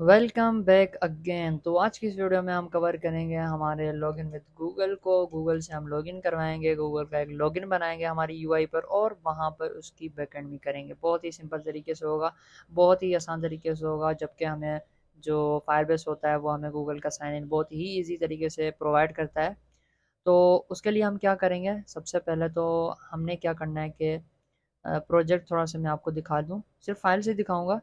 Welcome back again. तो आज की इस वीडियो में हम कवर करेंगे हमारे लॉगिन विद गूगल को। गूगल से हम लॉगिन करवाएंगे, गूगल का एक लॉगिन बनाएंगे हमारी यूआई पर और वहां पर उसकी बैकएंड भी करेंगे। बहुत ही सिंपल तरीके से होगा, बहुत ही आसान तरीके से होगा, जबकि हमें जो फायरबेस होता है वो हमें गूगल का साइन इन बहुत ही ईजी तरीके से प्रोवाइड करता है। तो उसके लिए हम क्या करेंगे, सबसे पहले तो हमने क्या करना है कि प्रोजेक्ट थोड़ा सा मैं आपको दिखा दूँ, सिर्फ फाइल से दिखाऊंगा।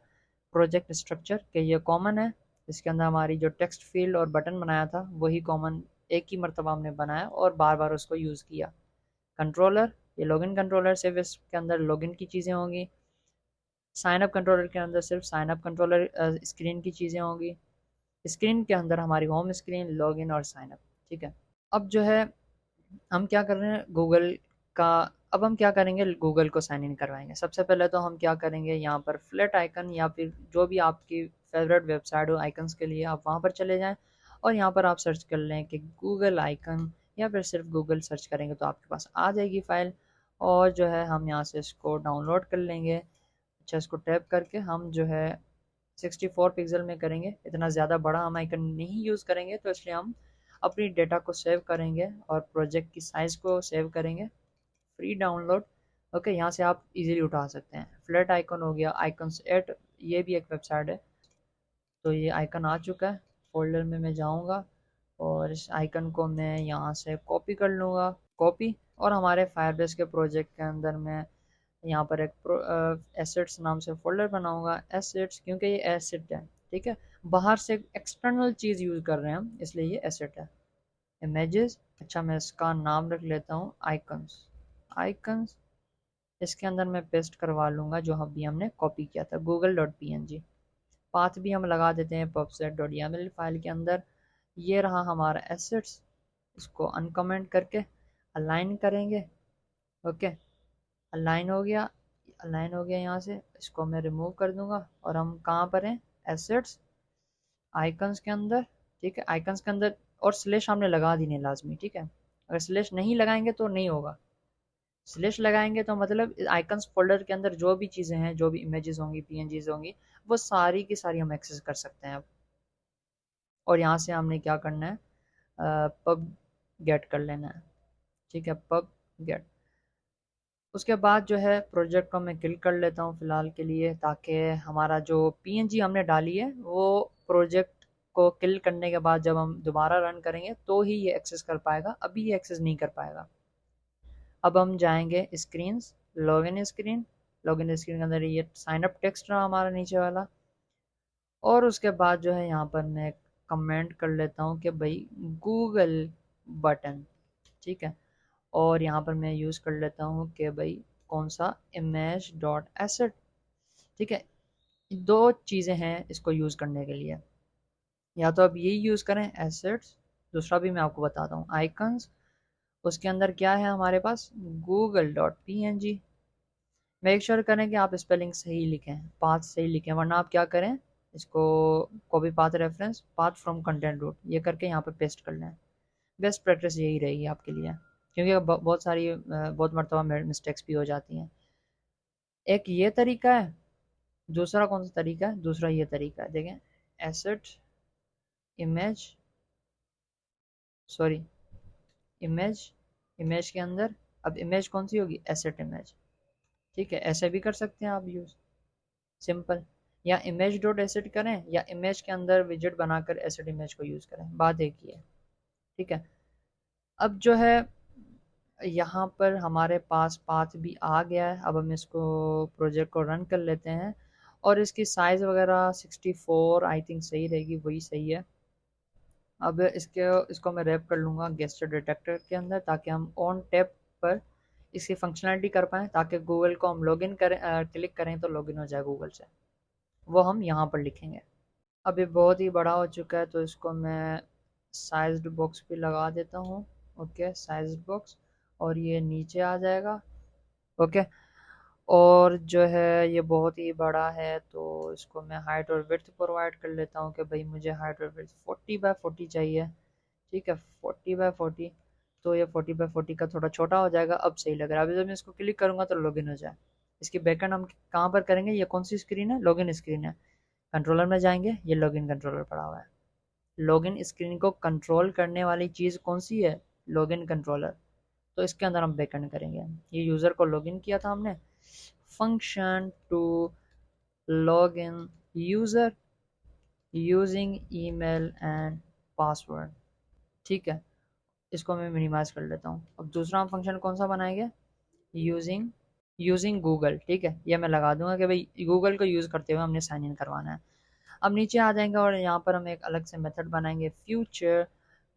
प्रोजेक्ट स्ट्रक्चर के ये कॉमन है, इसके अंदर हमारी जो टेक्स्ट फील्ड और बटन बनाया था वही कॉमन एक ही मरतबा हमने बनाया और बार बार उसको यूज़ किया। कंट्रोलर, ये लॉगिन कंट्रोलर, सिर्फ इसके अंदर लॉगिन की चीज़ें होंगी। साइन अप कंट्रोलर के अंदर सिर्फ साइन अप कंट्रोलर स्क्रीन की चीज़ें होंगी। स्क्रीन के अंदर हमारी होम स्क्रीन, लॉगिन और साइन अप। ठीक है। अब जो है हम क्या कर रहे हैं गूगल का, अब हम क्या करेंगे, गूगल को साइन इन करवाएंगे। सबसे पहले तो हम क्या करेंगे, यहाँ पर फ्लैट आइकन या फिर जो भी आपकी फेवरेट वेबसाइट हो आइकन्स के लिए, आप वहाँ पर चले जाएं और यहाँ पर आप सर्च कर लें कि गूगल आइकन, या फिर सिर्फ गूगल सर्च करेंगे तो आपके पास आ जाएगी फाइल। और जो है हम यहाँ से इसको डाउनलोड कर लेंगे। अच्छा, इसको टैप करके हम जो है 64 पिक्सल में करेंगे, इतना ज़्यादा बड़ा हम आइकन नहीं यूज़ करेंगे, तो इसलिए हम अपनी डेटा को सेव करेंगे और प्रोजेक्ट की साइज़ को सेव करेंगे। फ्री डाउनलोड, ओके, यहाँ से आप इजीली उठा सकते हैं। फ्लैट आइकन हो गया, आइकन्स एट, ये भी एक वेबसाइट है। तो ये आइकन आ चुका है, फोल्डर में मैं जाऊँगा और इस आइकन को मैं यहाँ से कॉपी कर लूँगा, कॉपी। और हमारे फायरबेस के प्रोजेक्ट के अंदर मैं यहाँ पर एक एसेट्स नाम से फोल्डर बनाऊंगा। एसेट्स, क्योंकि ये एसेट है, ठीक है, बाहर से एक्सटर्नल चीज़ यूज़ कर रहे हैं हम, इसलिए ये एसेट है। इमेजेस, अच्छा मैं इसका नाम रख लेता हूँ आइकन्स। आइकन्स, इसके अंदर मैं पेस्ट करवा लूँगा जो अभी हमने कॉपी किया था, google.png। पाथ भी हम लगा देते हैं pubset.yaml फाइल के अंदर। ये रहा हमारा एसेट्स, इसको अनकमेंट करके अलाइन करेंगे। ओके, अलाइन हो गया, अलाइन हो गया। यहाँ से इसको मैं रिमूव कर दूंगा और हम कहाँ पर हैं, एसेट्स, आइकन्स के अंदर। ठीक है, आइकन्स के अंदर, और स्लेश हमने लगा दी नहीं लाजमी, ठीक है। अगर स्लेश नहीं लगाएंगे तो नहीं होगा, स्लेश लगाएंगे तो मतलब आइकन्स फोल्डर के अंदर जो भी चीज़ें हैं, जो भी इमेजेस होंगी, पीएनजीज होंगी, वो सारी की सारी हम एक्सेस कर सकते हैं अब। और यहाँ से हमने क्या करना है, पब गेट कर लेना है। ठीक है, पब गेट। उसके बाद जो है प्रोजेक्ट को मैं क्लिक कर लेता हूँ फ़िलहाल के लिए, ताकि हमारा जो पीएनजी हमने डाली है वो प्रोजेक्ट को क्लिक करने के बाद जब हम दोबारा रन करेंगे तो ही ये एक्सेस कर पाएगा, अभी ये एक्सेस नहीं कर पाएगा। अब हम जाएंगे screens, login screen. Login screen के अंदर ये साइन अप टेक्स्ट रहा हमारा नीचे वाला। और उसके बाद जो है यहाँ पर मैं कमेंट कर लेता हूँ कि भाई गूगल बटन, ठीक है। और यहाँ पर मैं यूज़ कर लेता हूँ कि भाई कौन सा, इमेज डॉट एसेट। ठीक है, दो चीज़ें हैं इसको यूज़ करने के लिए, या तो आप यही यूज़ करें एसेट्स, दूसरा भी मैं आपको बताता हूँ आइकन्स। उसके अंदर क्या है हमारे पास, Google dot P N G. Make sure करें कि आप स्पेलिंग सही लिखें, पाथ सही लिखें, वरना आप क्या करें, इसको copy path reference, path from content root, ये करके यहाँ पे पेस्ट कर लें। बेस्ट प्रैक्टिस यही रहेगी आपके लिए, क्योंकि बहुत सारी बहुत मरतबा मिस्टेक्स भी हो जाती हैं। एक ये तरीका है, दूसरा कौन सा तरीका है, दूसरा ये तरीका है, देखें, asset image, sorry, image, image के अंदर, अब इमेज कौन सी होगी, एसेट इमेज। ठीक है, ऐसे भी कर सकते हैं आप यूज़, सिंपल। या इमेज डॉट एसेट करें, या इमेज के अंदर विजेट बनाकर एसेट इमेज को यूज़ करें, बात एक ही है। ठीक है, अब जो है यहाँ पर हमारे पास पाथ भी आ गया है। अब हम इसको प्रोजेक्ट को रन कर लेते हैं और इसकी साइज़ वगैरह 64 आई थिंक सही रहेगी, वही सही है। अब इसको मैं रैप कर लूँगा गेस्टर डिटेक्टर के अंदर, ताकि हम ऑन टैप पर इसकी फंक्शनलिटी कर पाएँ, ताकि गूगल को हम लॉगिन करें, क्लिक करें तो लॉगिन हो जाए गूगल से। वो हम यहाँ पर लिखेंगे। अब ये बहुत ही बड़ा हो चुका है तो इसको मैं साइज्ड बॉक्स पे लगा देता हूँ। ओके, साइज बॉक्स, और ये नीचे आ जाएगा। ओके, और जो है ये बहुत ही बड़ा है तो इसको मैं हाइट और विड्थ प्रोवाइड कर लेता हूँ कि भाई मुझे हाइट और विड्थ 40x40 चाहिए। ठीक है, 40x40, तो ये 40x40 का थोड़ा छोटा हो जाएगा, अब सही लग रहा है। अभी जब मैं इसको क्लिक करूँगा तो लॉगिन हो जाए। इसकी बैकएंड हम कहाँ पर करेंगे, ये कौन सी स्क्रीन है, लॉगिन स्क्रीन है। कंट्रोलर में जाएंगे, ये लॉगिन कंट्रोलर पड़ा हुआ है। लॉगिन स्क्रीन को कंट्रोल करने वाली चीज़ कौन सी है? Login controller. तो इसके अंदर हम बैकएंड करेंगे। ये यूज़र को लॉगिन किया था हमने, function to login user using email and password. ठीक है, इसको मैं मिनिमाइज कर लेता हूँ। अब दूसरा हम फंक्शन कौन सा बनाएंगे? Using using Google. ठीक है, ये मैं लगा दूंगा कि भाई गूगल को यूज़ करते हुए हमने साइन इन करवाना है। अब नीचे आ जाएंगे और यहाँ पर हम एक अलग से मेथड बनाएंगे, फ्यूचर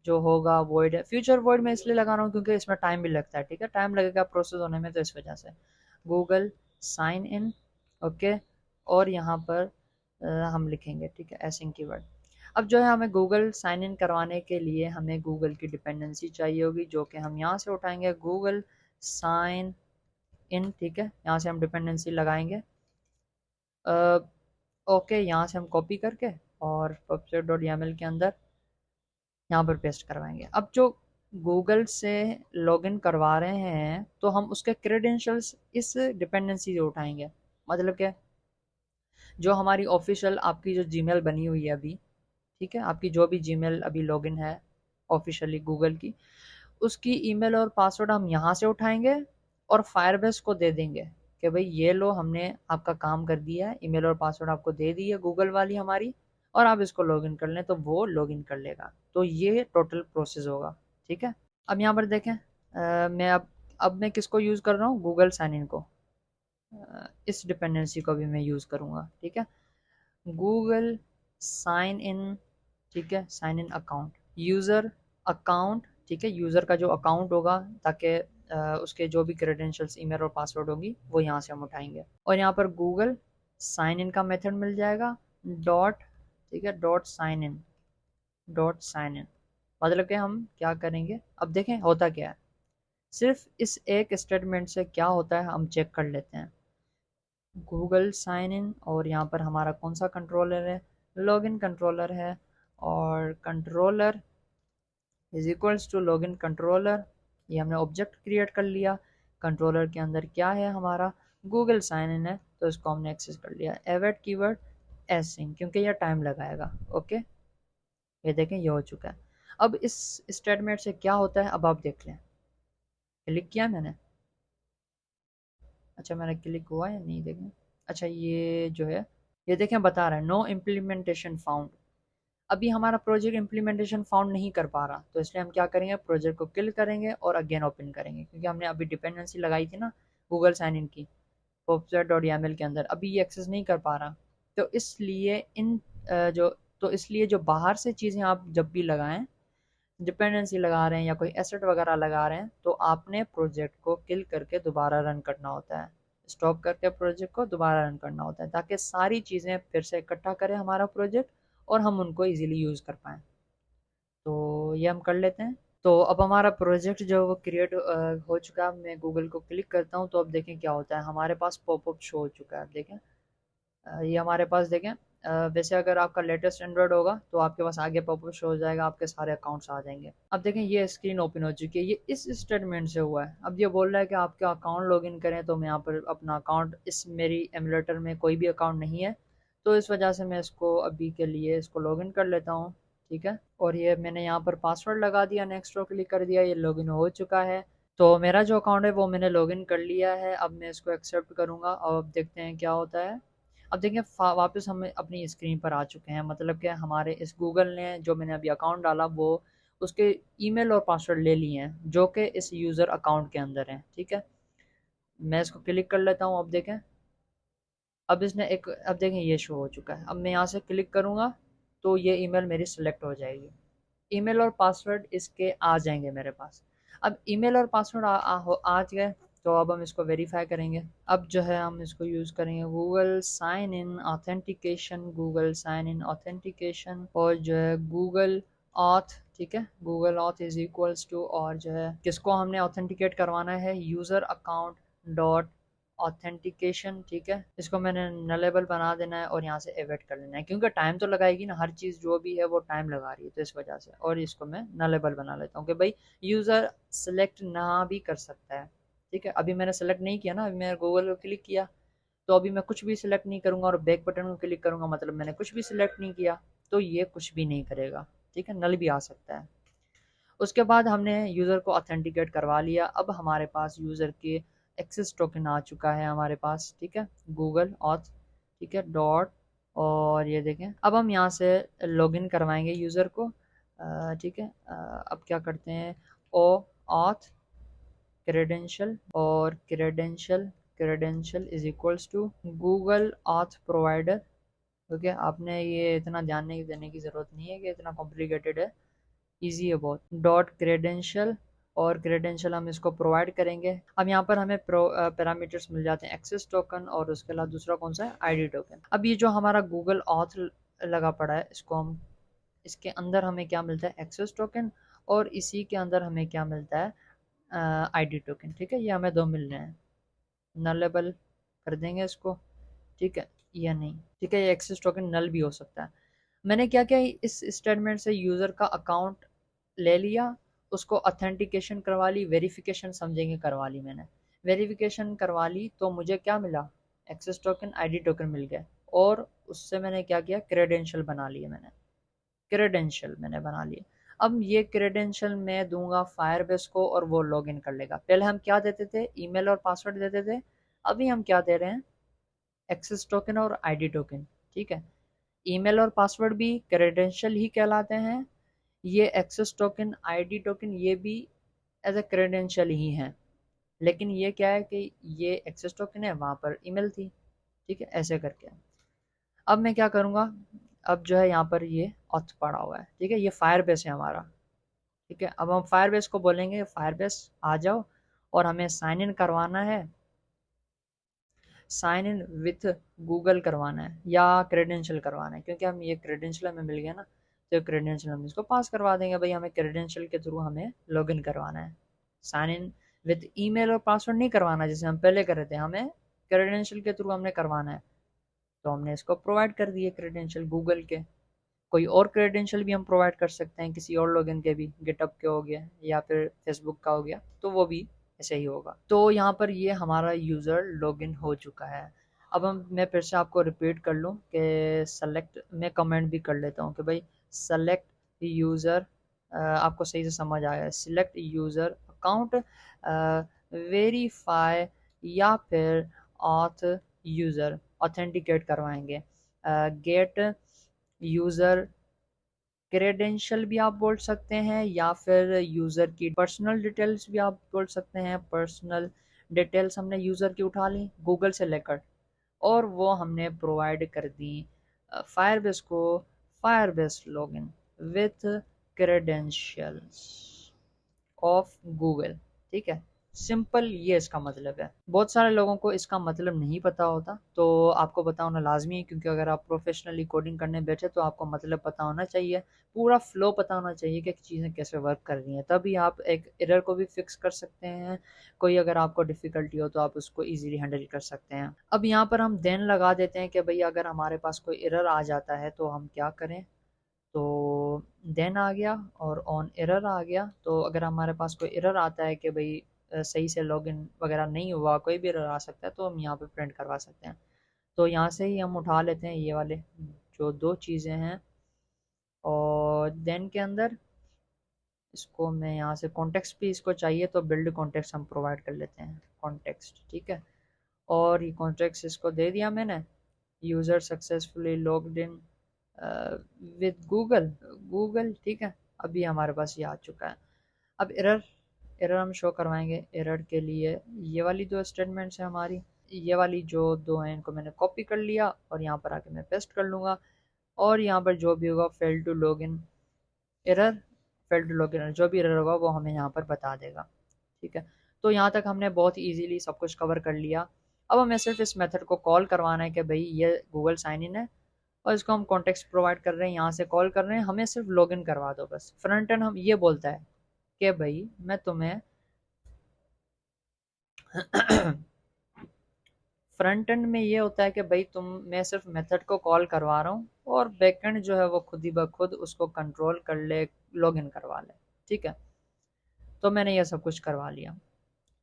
जो होगा वॉइड है। फ्यूचर वॉइड मैं इसलिए लगा रहा हूँ क्योंकि इसमें टाइम भी लगता है। ठीक है, टाइम लगेगा प्रोसेस होने में, तो इस वजह से गूगल साइन इन। ओके, और यहाँ पर हम लिखेंगे, ठीक है, एसिंग कीवर्ड। अब जो है हमें गूगल साइन इन करवाने के लिए हमें गूगल की डिपेंडेंसी चाहिए होगी, जो कि हम यहाँ से उठाएंगे, गूगल साइन इन। ठीक है, यहाँ से हम डिपेंडेंसी लगाएंगे। ओके, यहाँ से हम कॉपी करके और pubsec.yaml के अंदर यहाँ पर पेस्ट करवाएंगे। अब जो गूगल से लॉगिन करवा रहे हैं तो हम उसके क्रेडेंशियल्स इस डिपेंडेंसी से उठाएंगे। मतलब क्या, जो हमारी ऑफिशियल आपकी जो जीमेल बनी हुई है अभी, ठीक है, आपकी जो भी जीमेल अभी लॉगिन है ऑफिशियली गूगल की, उसकी ईमेल और पासवर्ड हम यहाँ से उठाएंगे और फायरबेस को दे देंगे कि भाई ये लो, हमने आपका काम कर दिया है, ईमेल और पासवर्ड आपको दे दी है गूगल वाली हमारी, और आप इसको लॉगिन कर लें, तो वो लॉगिन कर लेगा। तो ये टोटल प्रोसेस होगा। ठीक है, अब यहाँ पर देखें, मैं अब मैं किसको यूज़ कर रहा हूँ? गूगल साइन इन को। इस डिपेंडेंसी को भी मैं यूज़ करूँगा। ठीक है, गूगल साइन इन। ठीक है, sign in account, user account. ठीक है, यूज़र का जो अकाउंट होगा, ताकि उसके जो भी क्रेडेंशियल्स ईमेल और पासवर्ड होगी वो यहाँ से हम उठाएंगे। और यहाँ पर गूगल साइन इन का मेथड मिल जाएगा, डॉट। ठीक है, dot sign in, dot sign in. मतलब कि हम क्या करेंगे, अब देखें होता क्या है। सिर्फ इस एक स्टेटमेंट से क्या होता है हम चेक कर लेते हैं। गूगल साइन इन, और यहाँ पर हमारा कौन सा कंट्रोलर है? लॉगिन कंट्रोलर है। और controller is equals to login controller, ये हमने ऑब्जेक्ट क्रिएट कर लिया। कंट्रोलर के अंदर क्या है हमारा? गूगल साइन इन है, तो इसको हमने एक्सेस कर लिया। एवेट कीवर्ड एसिंग, क्योंकि यह टाइम लगाएगा। ओके, ये देखें ये हो चुका है। अब इस स्टेटमेंट से क्या होता है अब आप देख लें। क्लिक किया मैंने, अच्छा मैंने क्लिक हुआ या नहीं देखें। अच्छा, ये जो है ये देखें बता रहा है नो इम्प्लीमेंटेशन फाउंड। अभी हमारा प्रोजेक्ट इम्प्लीमेंटेशन फाउंड नहीं कर पा रहा, तो इसलिए हम क्या करेंगे, प्रोजेक्ट को किल करेंगे और अगेन ओपन करेंगे, क्योंकि हमने अभी डिपेंडेंसी लगाई थी ना गूगल साइन इन की pubsec.yaml के अंदर, अभी ये एक्सेस नहीं कर पा रहा। तो इसलिए इन जो तो इसलिए जो बाहर से चीज़ें आप जब भी लगाएं, डिपेंडेंसी लगा रहे हैं या कोई एसेट वगैरह लगा रहे हैं, तो आपने प्रोजेक्ट को किल करके दोबारा रन करना होता है। स्टॉप करके प्रोजेक्ट को दोबारा रन करना होता है, ताकि सारी चीज़ें फिर से इकट्ठा करें हमारा प्रोजेक्ट और हम उनको इजीली यूज़ कर पाएँ। तो ये हम कर लेते हैं। तो अब हमारा प्रोजेक्ट जो वो क्रिएट हो चुका है। मैं गूगल को क्लिक करता हूँ तो अब देखें क्या होता है, हमारे पास पॉपअप शो हो चुका है। अब देखें, ये हमारे पास देखें, वैसे अगर आपका लेटेस्ट एंड्रॉयड होगा तो आपके पास आगे पॉपअप शो हो जाएगा, आपके सारे अकाउंट्स आ जाएंगे। अब देखें ये स्क्रीन ओपन हो चुकी है, ये इस स्टेटमेंट से हुआ है। अब ये बोल रहा है कि आपका अकाउंट लॉगिन करें, तो मैं यहाँ पर अपना अकाउंट, इस मेरी एमुलेटर में कोई भी अकाउंट नहीं है, तो इस वजह से मैं इसको अभी के लिए इसको लॉगिन कर लेता हूँ। ठीक है, और ये मैंने यहाँ पर पासवर्ड लगा दिया, नेक्स्ट को क्लिक कर दिया, ये लॉगिन हो चुका है। तो मेरा जो अकाउंट है वो मैंने लॉगिन कर लिया है। अब मैं इसको एक्सेप्ट करूँगा और अब देखते हैं क्या होता है। अब देखिए वापस हम अपनी स्क्रीन पर आ चुके हैं, मतलब कि हमारे इस गूगल ने जो मैंने अभी अकाउंट डाला वो उसके ईमेल और पासवर्ड ले लिए हैं, जो कि इस यूज़र अकाउंट के अंदर हैं। ठीक है, मैं इसको क्लिक कर लेता हूँ। अब देखें, अब इसने एक, अब देखें ये शो हो चुका है। अब मैं यहाँ से क्लिक करूँगा तो ये ईमेल मेरी सेलेक्ट हो जाएगी, ईमेल और पासवर्ड इसके आ जाएंगे मेरे पास। अब ईमेल और पासवर्ड आ गए, तो अब हम इसको वेरीफाई करेंगे। अब जो है हम इसको यूज़ करेंगे Google sign in authentication, Google sign in authentication, और जो है गूगल ऑथ। ठीक है, Google auth is equals to, और जो है किसको हमने ऑथेंटिकेट करवाना है, यूज़र अकाउंट डॉट ऑथेंटिकेशन। ठीक है, इसको मैंने नलेबल बना देना है और यहाँ से एवेट कर लेना है, क्योंकि टाइम तो लगाएगी ना, हर चीज़ जो भी है वो टाइम लगा रही है, तो इस वजह से। और इसको मैं नलेबल बना लेता हूँ कि भाई यूज़र सेलेक्ट ना भी कर सकता है। ठीक है, अभी मैंने सेलेक्ट नहीं किया ना, अभी मैंने गूगल को क्लिक किया, तो अभी मैं कुछ भी सिलेक्ट नहीं करूँगा और बैक बटन को क्लिक करूँगा, मतलब मैंने कुछ भी सिलेक्ट नहीं किया, तो ये कुछ भी नहीं करेगा। ठीक है, नल भी आ सकता है। उसके बाद हमने यूज़र को ऑथेंटिकेट करवा लिया। अब हमारे पास यूज़र के एक्सेस टोकन आ चुका है हमारे पास। ठीक है, गूगल ऑथ, ठीक है, डॉट, और ये देखें अब हम यहाँ से लॉगिन करवाएंगे यूज़र को। ठीक है, अब क्या करते हैं, ओ ऑथ क्रेडेंशियल, और credential is equals to Google auth provider. Okay, आपने ये इतना ध्यान देने की ज़रूरत नहीं है कि इतना कॉम्प्लिकेटेड है, इजी है बहुत। डॉट क्रेडेंशियल, और क्रेडेंशियल हम इसको प्रोवाइड करेंगे। अब यहाँ पर हमें पैरामीटर्स मिल जाते हैं, एक्सेस टोकन, और उसके अलावा दूसरा कौन सा है, आईडी टोकन। अब ये जो हमारा गूगल ऑथ लगा पड़ा है, इसको हम, इसके अंदर हमें क्या मिलता है, एक्सेस टोकन, और इसी के अंदर हमें क्या मिलता है, आईडी टोकन। ठीक है, ये हमें दो मिल रहे हैं। नलेबल कर देंगे इसको, ठीक है, या नहीं, ठीक है, ये एक्सेस टोकन नल भी हो सकता है। मैंने क्या किया, इस स्टेटमेंट से यूज़र का अकाउंट ले लिया, उसको ऑथेंटिकेशन करवा ली, वेरिफिकेशन समझेंगे करवा ली। मैंने वेरिफिकेशन करवा ली तो मुझे क्या मिला, एक्सेस टोकन, आईडी टोकन मिल गया, और उससे मैंने क्या किया, क्रेडेंशियल बना लिए। क्रेडेंशियल मैंने बना लिए। अब ये क्रेडेंशियल मैं दूंगा फायरबेस को, और वो लॉगिन कर लेगा। पहले हम क्या देते थे, ईमेल और पासवर्ड देते थे, अभी हम क्या दे रहे हैं, एक्सेस टोकन और आईडी टोकन। ठीक है, ईमेल और पासवर्ड भी क्रेडेंशियल ही कहलाते हैं, ये एक्सेस टोकन, आईडी टोकन, ये भी एज ए क्रेडेंशियल ही हैं। लेकिन ये क्या है कि ये एक्सेस टोकन है, वहाँ पर ईमेल थी। ठीक है, ऐसे करके। अब मैं क्या करूँगा, अब जो है यहाँ पर ये ऑथ पड़ा हुआ है। ठीक है, ये फायरबेस है हमारा। ठीक है, अब हम फायरबेस को बोलेंगे, फायरबेस आ जाओ, और हमें साइन इन करवाना है, साइन इन विथ गूगल करवाना है या क्रेडेंशियल करवाना है, क्योंकि हम ये क्रेडेंशियल हमें मिल गया ना, तो क्रेडेंशियल हम इसको पास करवा देंगे। भाई हमें क्रेडेंशियल के थ्रू हमें लॉगिन करवाना है, साइन इन विथ ईमेल और पासवर्ड नहीं करवाना जैसे हम पहले कर रहे थे, हमें क्रेडेंशियल के थ्रू हमने करवाना है। तो हमने इसको प्रोवाइड कर दिए क्रेडेंशियल गूगल के। कोई और क्रेडेंशियल भी हम प्रोवाइड कर सकते हैं, किसी और लॉगिन के भी, गिटअप के हो गया या फिर फेसबुक का हो गया, तो वो भी ऐसे ही होगा। तो यहाँ पर ये हमारा यूज़र लॉगिन हो चुका है। अब हम, मैं फिर से आपको रिपीट कर लूँ कि सेलेक्ट, मैं कमेंट भी कर लेता हूँ कि भाई सेलेक्ट यूज़र, आपको सही से समझ आया, सिलेक्ट यूज़र अकाउंट, वेरीफाई, या फिर ऑथ यूज़र, ऑथेंटिकेट करवाएंगे। गेट यूज़र क्रेडेंशियल भी आप बोल सकते हैं, या फिर यूज़र की पर्सनल डिटेल्स भी आप बोल सकते हैं। पर्सनल डिटेल्स हमने यूज़र की उठा ली गूगल से लेकर, और वो हमने प्रोवाइड कर दी फायरबेस को, Firebase login with credentials of Google. ठीक है, सिंपल ये इसका मतलब है। बहुत सारे लोगों को इसका मतलब नहीं पता होता, तो आपको पता होना लाजमी है, क्योंकि अगर आप प्रोफेशनली कोडिंग करने बैठे तो आपको मतलब पता होना चाहिए, पूरा फ्लो पता होना चाहिए कि चीज़ें कैसे वर्क कर रही हैं, तभी आप एक एरर को भी फिक्स कर सकते हैं। कोई अगर आपको डिफ़िकल्टी हो तो आप उसको ईजिली हैंडल कर सकते हैं। अब यहाँ पर हम देन लगा देते हैं कि भाई अगर हमारे पास कोई एरर आ जाता है तो हम क्या करें, तो देन आ गया और ऑन एरर आ गया। तो अगर हमारे पास कोई एरर आता है कि भाई सही से लॉगिन वगैरह नहीं हुआ, कोई भी एरर आ सकता है, तो हम यहाँ पे प्रिंट करवा सकते हैं। तो यहाँ से ही हम उठा लेते हैं ये वाले जो दो चीज़ें हैं, और देन के अंदर इसको मैं यहाँ से कॉन्टेक्स्ट भी इसको चाहिए, तो बिल्ड कॉन्टेक्स्ट हम प्रोवाइड कर लेते हैं, कॉन्टेक्स्ट। ठीक है, और ये कॉन्टेक्स्ट इसको दे दिया मैंने, user successfully logged in with Google, Google. ठीक है, अभी हमारे पास ये आ चुका है। अब एरर, एरर हम शो करवाएंगे। एरर के लिए ये वाली दो स्टेटमेंट्स हैं हमारी, ये वाली जो दो हैं इनको मैंने कॉपी कर लिया और यहाँ पर आके मैं पेस्ट कर लूँगा, और यहाँ पर जो भी होगा fail to login error, fail to login error, जो भी एरर होगा वो हमें यहाँ पर बता देगा। ठीक है, तो यहाँ तक हमने बहुत इजीली सब कुछ कवर कर लिया। अब हमें सिर्फ इस मेथड को कॉल करवाना है कि भाई ये गूगल साइन इन है, और इसको हम कॉन्टेक्स्ट प्रोवाइड कर रहे हैं, यहाँ से कॉल कर रहे हैं, हमें सिर्फ लॉगिन करवा दो बस। फ्रंट एंड हम ये बोलता है कि भाई मैं तुम्हें फ्रंट एंड में ये होता है कि भाई मैं सिर्फ मेथड को कॉल करवा रहा हूँ, और बैक एंड जो है वो खुद ही ब खुद उसको कंट्रोल कर ले, लॉगिन करवा ले। ठीक है, तो मैंने ये सब कुछ करवा लिया,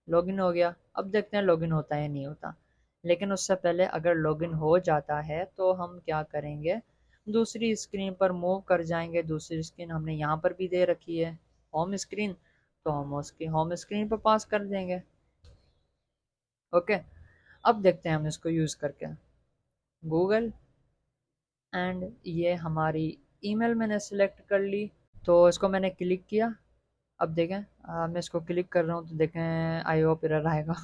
लॉगिन हो गया। अब देखते हैं लॉगिन होता है या नहीं होता। लेकिन उससे पहले अगर लॉगिन हो जाता है तो हम क्या करेंगे, दूसरी स्क्रीन पर मूव कर जाएंगे। दूसरी स्क्रीन हमने यहाँ पर भी दे रखी है, होम स्क्रीन, तो हम उसकी होम स्क्रीन पर पास कर देंगे। ओके, अब देखते हैं हम इसको यूज़ करके। गूगल, एंड ये हमारी ईमेल मैंने सेलेक्ट कर ली, तो इसको मैंने क्लिक किया। अब देखें, मैं इसको क्लिक कर रहा हूँ तो देखें आई होप एरर आएगा।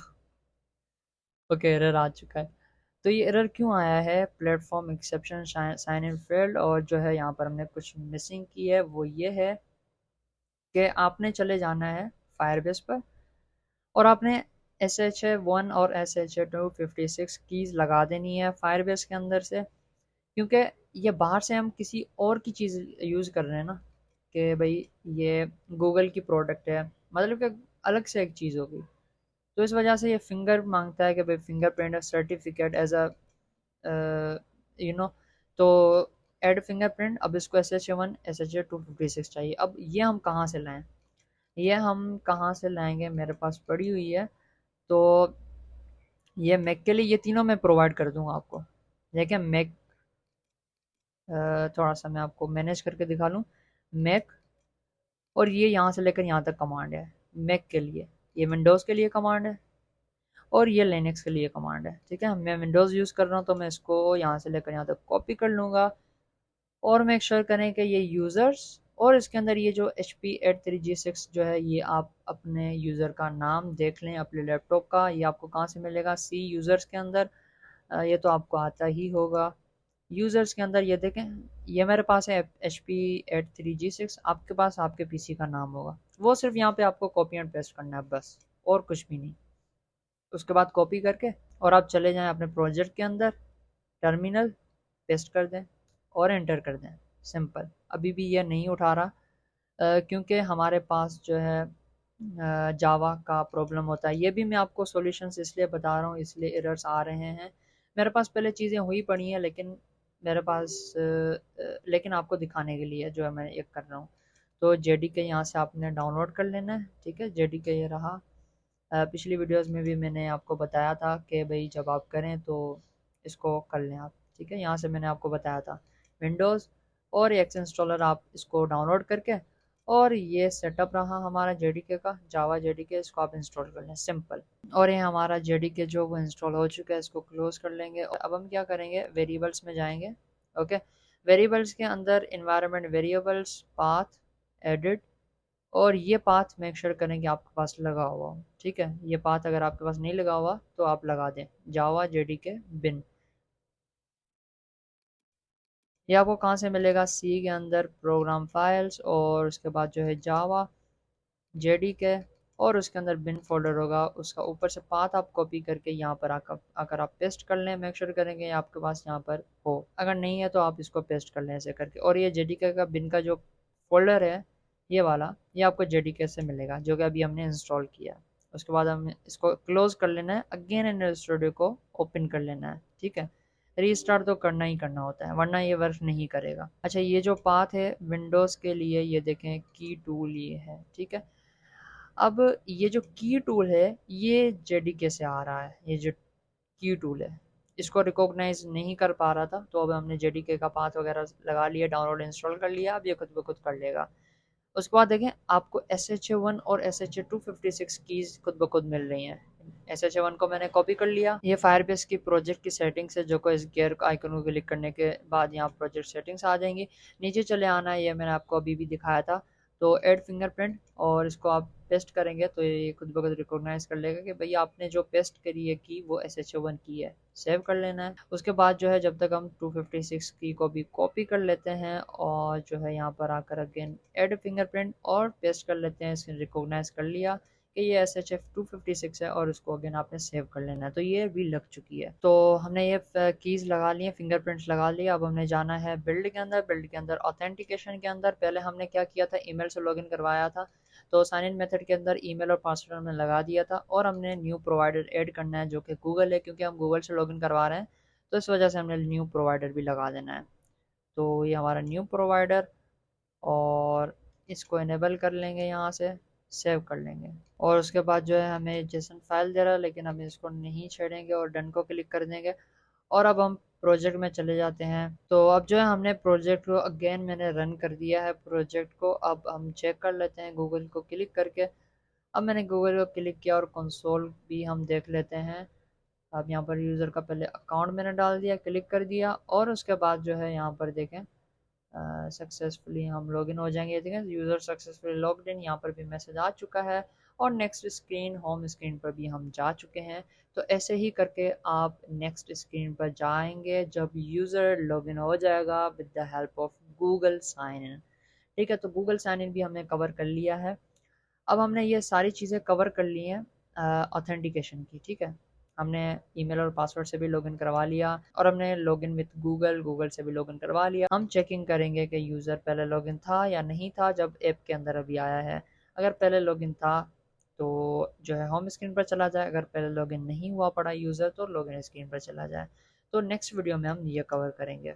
ओके, एरर आ चुका है। तो ये एरर क्यों आया है, platform exception sign in failed, और जो है यहाँ पर हमने कुछ मिसिंग की है, वो ये है कि आपने चले जाना है फायरबेस पर और आपने SHA-1 और SHA-256 कीज़ लगा देनी है फायरबेस के अंदर से, क्योंकि ये बाहर से हम किसी और की चीज़ यूज़ कर रहे हैं ना, कि भाई ये गूगल की प्रोडक्ट है, मतलब कि अलग से एक चीज़ होगी। तो इस वजह से ये फिंगर मांगता है कि भाई fingerprint certificate as a you know, तो ऐड फिंगरप्रिंट। अब इसको SHA-1 SHA-256 चाहिए। अब ये हम कहाँ से लाएं, ये हम कहाँ से लाएंगे, मेरे पास पड़ी हुई है। तो ये मैक के लिए ये तीनों मैं प्रोवाइड कर दूंगा आपको। देखिए मैक, थोड़ा सा मैं आपको मैनेज करके दिखा लूँ। मैक, और ये यहाँ से लेकर यहाँ तक कमांड है मैक के लिए, ये विंडोज़ के लिए कमांड है, और ये लिनक्स के लिए कमांड है। ठीक है, मैं विंडोज़ यूज़ कर रहा हूँ तो मैं इसको यहाँ से लेकर यहाँ तक कॉपी कर लूँगा, और मेक श्योर करें कि ये यूज़र्स, और इसके अंदर ये जो HP83G6 जो है, ये आप अपने यूज़र का नाम देख लें अपने लैपटॉप का। ये आपको कहाँ से मिलेगा, सी यूज़र्स के अंदर, ये तो आपको आता ही होगा। यूज़र्स के अंदर ये देखें, ये मेरे पास है HP83G6, आपके पास आपके पीसी का नाम होगा, वो सिर्फ यहाँ पे आपको कॉपी एंड पेस्ट करना है बस, और कुछ भी नहीं। उसके बाद कॉपी करके और आप चले जाएं अपने प्रोजेक्ट के अंदर, टर्मिनल पेस्ट कर दें और एंटर कर दें, सिंपल। अभी भी ये नहीं उठा रहा, क्योंकि हमारे पास जो है जावा का प्रॉब्लम होता है। ये भी मैं आपको सॉल्यूशंस इसलिए बता रहा हूँ, इसलिए एरर्स आ रहे हैं। मेरे पास पहले चीज़ें हुई पड़ी हैं, लेकिन मेरे पास लेकिन आपको दिखाने के लिए जो है मैं ये कर रहा हूँ। तो JDK यहाँ से आपने डाउनलोड कर लेना है। ठीक है, JDK ये रहा। पिछली वीडियोस में भी मैंने आपको बताया था कि भाई जब आप करें तो इसको कर लें आप। ठीक है, यहाँ से मैंने आपको बताया था विंडोज़ और एक्स इंस्टॉलर, आप इसको डाउनलोड करके, और ये सेटअप रहा हमारा JDK का, जावा JDK, इसको आप इंस्टॉल कर लें, सिंपल। और ये हमारा JDK जो वो इंस्टॉल हो चुका है, इसको क्लोज कर लेंगे। और अब हम क्या करेंगे, वेरिएबल्स में जाएंगे। ओके, वेरिएबल्स के अंदर इन्वायरमेंट वेरिएबल्स, पाथ, एडिट, और ये पाथ मेक श्योर करें कि आपके पास लगा हुआ हो। ठीक है, ये पाथ अगर आपके पास नहीं लगा हुआ तो आप लगा दें, जावा JDK बिन। ये आपको कहाँ से मिलेगा, सी के अंदर प्रोग्राम फाइल्स, और उसके बाद जो है जावा JDK, और उसके अंदर बिन फोल्डर होगा, उसका ऊपर से पाथ आप कॉपी करके यहाँ पर आकर आप पेस्ट कर लें। मेक श्योर करेंगे आपके पास यहाँ पर हो, अगर नहीं है तो आप इसको पेस्ट कर लें ऐसे करके। और ये JDK का बिन का जो फोल्डर है, ये वाला, ये आपको JDK से मिलेगा, जो कि अभी हमने इंस्टॉल किया। उसके बाद हम इसको क्लोज कर लेना है, अगेन इन स्टूडियो को ओपन कर लेना है। ठीक है, रीस्टार्ट तो करना ही करना होता है, वरना ये वर्क नहीं करेगा। अच्छा, ये जो पाथ है विंडोज़ के लिए, ये देखें की टूल ये है। ठीक है, अब ये जो की टूल है ये JDK से आ रहा है, ये जो की टूल है इसको रिकॉग्नाइज नहीं कर पा रहा था, तो अब हमने JDK का पाथ वगैरह लगा लिया, डाउनलोड इंस्टॉल कर लिया, अब ये खुद ब खुद कर लेगा। उसके बाद देखें, आपको SHA-1 और SHA-256 कीज़ खुद ब खुद मिल रही हैं। SHA-1 को मैंने कॉपी कर लिया, ये फायरबेस की प्रोजेक्ट की सेटिंग्स है, जो को इस गेयर आइकन को क्लिक करने के बाद यहाँ प्रोजेक्ट सेटिंग्स आ जाएंगी। नीचे चले आना है, ये मैंने आपको अभी भी दिखाया था। तो ऐड फिंगरप्रिंट, और इसको आप पेस्ट करेंगे तो ये खुद ब खुद रिकॉग्नाइज कर लेगा कि भाई आपने जो पेस्ट करी है की, वो SHA-1 की है। सेव कर लेना है। उसके बाद जो है, जब तक हम 256 की को भी कॉपी कर लेते हैं, और जो है यहाँ पर आकर अगेन ऐड फिंगरप्रिंट और पेस्ट कर लेते हैं, इसने रिकॉग्नाइज कर लिया कि ये SHA-256 है, और उसको अगेन आपने सेव कर लेना है। तो ये भी लग चुकी है। तो हमने ये कीज़ लगा ली है, फिंगरप्रिंट्स लगा लिया। अब हमने जाना है बिल्ड के अंदर। बिल्ड के अंदर ऑथेंटिकेशन के अंदर पहले हमने क्या किया था, ईमेल से लॉगिन करवाया था, तो साइन इन मेथड के अंदर ईमेल और पासवर्ड हमने लगा दिया था, और हमने न्यू प्रोवाइडर ऐड करना है जो कि गूगल है, क्योंकि हम गूगल से लॉगिन करवा रहे हैं, तो इस वजह से हमने न्यू प्रोवाइडर भी लगा देना है। तो ये हमारा न्यू प्रोवाइडर, और इसको इनेबल कर लेंगे यहाँ से। सेव कर लेंगे। और उसके बाद जो है हमें जेसन फाइल दे रहा है, लेकिन हम इसको नहीं छेड़ेंगे और डन को क्लिक कर देंगे। और अब हम प्रोजेक्ट में चले जाते हैं। तो अब जो है हमने प्रोजेक्ट को अगेन मैंने रन कर दिया है प्रोजेक्ट को। अब हम चेक कर लेते हैं गूगल को क्लिक करके। अब मैंने गूगल को क्लिक किया और कंसोल भी हम देख लेते हैं। अब यहाँ पर यूज़र का पहले अकाउंट मैंने डाल दिया, क्लिक कर दिया और उसके बाद जो है यहाँ पर देखें सक्सेसफुली हम लॉगिन हो जाएंगे। देखें यूज़र सक्सेसफुली लॉग्ड इन, यहाँ पर भी मैसेज आ चुका है और नेक्स्ट स्क्रीन होम स्क्रीन पर भी हम जा चुके हैं। तो ऐसे ही करके आप नेक्स्ट स्क्रीन पर जाएंगे जब यूज़र लॉगिन हो जाएगा with the help of Google sign in. ठीक है, तो गूगल साइन इन भी हमने कवर कर लिया है। अब हमने ये सारी चीज़ें कवर कर ली हैं ऑथेंटिकेशन की। ठीक है, हमने ईमेल और पासवर्ड से भी लॉगिन करवा लिया और हमने लॉगिन विद गूगल गूगल से भी लॉगिन करवा लिया। हम चेकिंग करेंगे कि यूज़र पहले लॉगिन था या नहीं था जब ऐप के अंदर अभी आया है। अगर पहले लॉगिन था तो जो है होम स्क्रीन पर चला जाए, अगर पहले लॉगिन नहीं हुआ पड़ा यूज़र तो लॉगिन स्क्रीन पर चला जाए। तो नेक्स्ट वीडियो में हम ये कवर करेंगे।